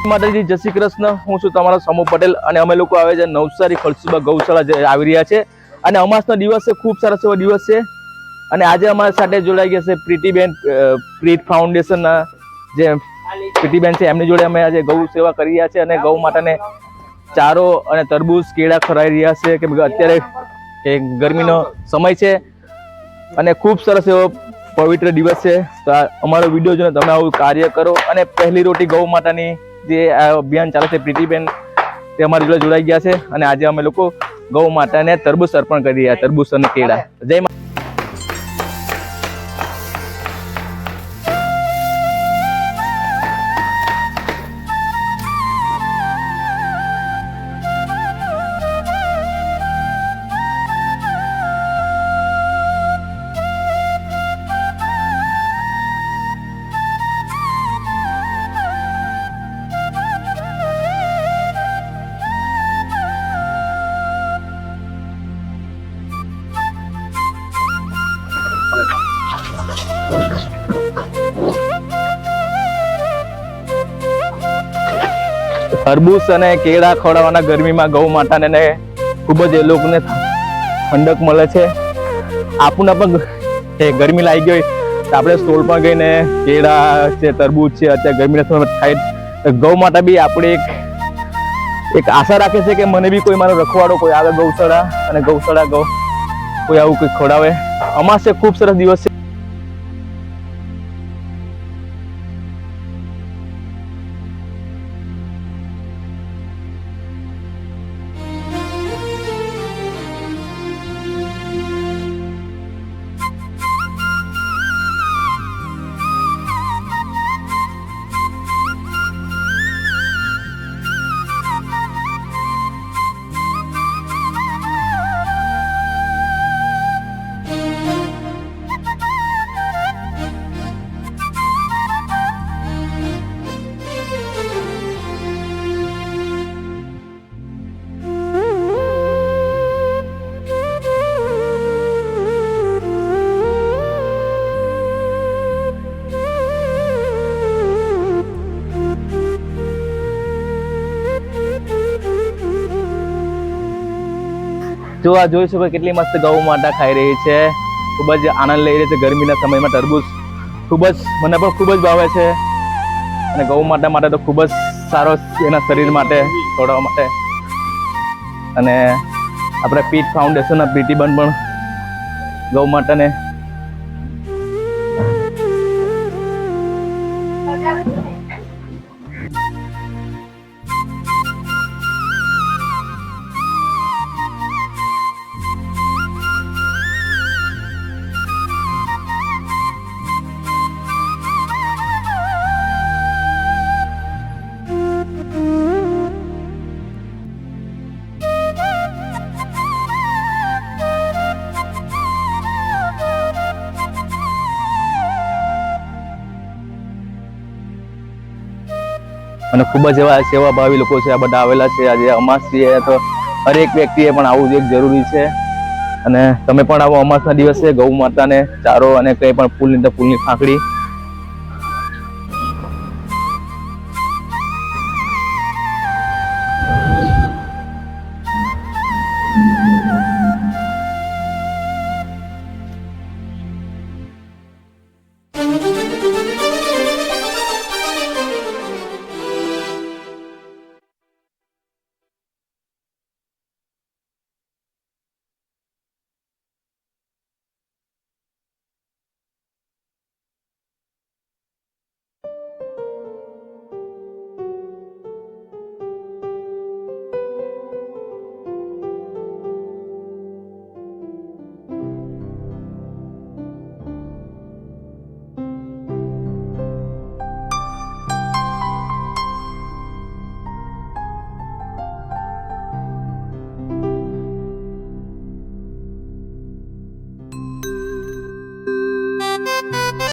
માતાજી, જય શ્રી કૃષ્ણ. હું છું તમારો સમૂહ પટેલ અને અમે લોકો આવે છે નવસારી ખલસુબા ગૌશાળા આવી રહ્યા છે અને અમાસનો દિવસ છે, ખૂબ સરસ એવો દિવસ છે. અને આજે અમારી સાથે જોડાઈ ગયા છે પ્રીતિબેન, પ્રીત ફાઉન્ડેશનના જે પ્રીતિબેન છે એમની જોડે અમે આજે ગૌ સેવા કરી રહ્યા છે અને ગૌ માતાને ચારો અને તરબૂચ કેળા ખવડાવી રહ્યા છે કે અત્યારે ગરમીનો સમય છે અને ખૂબ સરસ એવો પવિત્ર દિવસ છે. તો અમારો વિડીયો જોઈને તમે આવું કાર્ય કરો અને પહેલી રોટી ગૌ માતાની જે અભિયાન ચાલે છે પ્રીતિબેન તે અમારી જોડે જોડાઈ ગયા છે અને આજે અમે લોકો ગૌ માતાને તરબૂચ અર્પણ કરી રહ્યા, તરબૂચ અને કેળા. જય મા. તરબૂચ અને કેળા ખવડાવવાના ગરમીમાં ગૌ માતાને ખૂબ જ એ લોકોને ઠંડક મળે છે. આપણને પણ ગરમી લાગી ગઈ તો આપણે સ્ટોલ પર ગઈને કેળા છે, તરબૂચ છે, અત્યારે ગરમીના સમયમાં થાય. ગૌ માતા બી આપણે એક આશા રાખે છે કે મને બી કોઈ મારો રખવાડો કોઈ આવે ગૌશાળા અને ગૌશાળા કોઈ આવું કોઈ ખવડાવે. અમાસ છે, ખૂબ સરસ દિવસ છે. જો આ જોઈ શકો કેટલી મસ્ત ગૌ માતા ખાઈ રહી છે, ખૂબ જ આનંદ લઈ રહી છે ગરમીના સમયમાં. તરબૂચ ખૂબ જ મને પણ ખૂબ જ ભાવે છે અને ગૌ માતા માટે તો ખૂબ જ સારો એના શરીર માટે ખવડાવવા માટે. અને આપણે પ્રીત ફાઉન્ડેશનના પ્રીતિબેન પણ ગૌ માતાને અને ખૂબ જ એવા સેવાભાવી લોકો છે, આ બધા આવેલા છે. આજે અમાસ છે તો હરેક વ્યક્તિએ પણ આવું એક જરૂરી છે અને તમે પણ આવો અમાસના દિવસે ગૌ માતાને ચારો અને કંઈ પણ ફૂલની ફાંકડી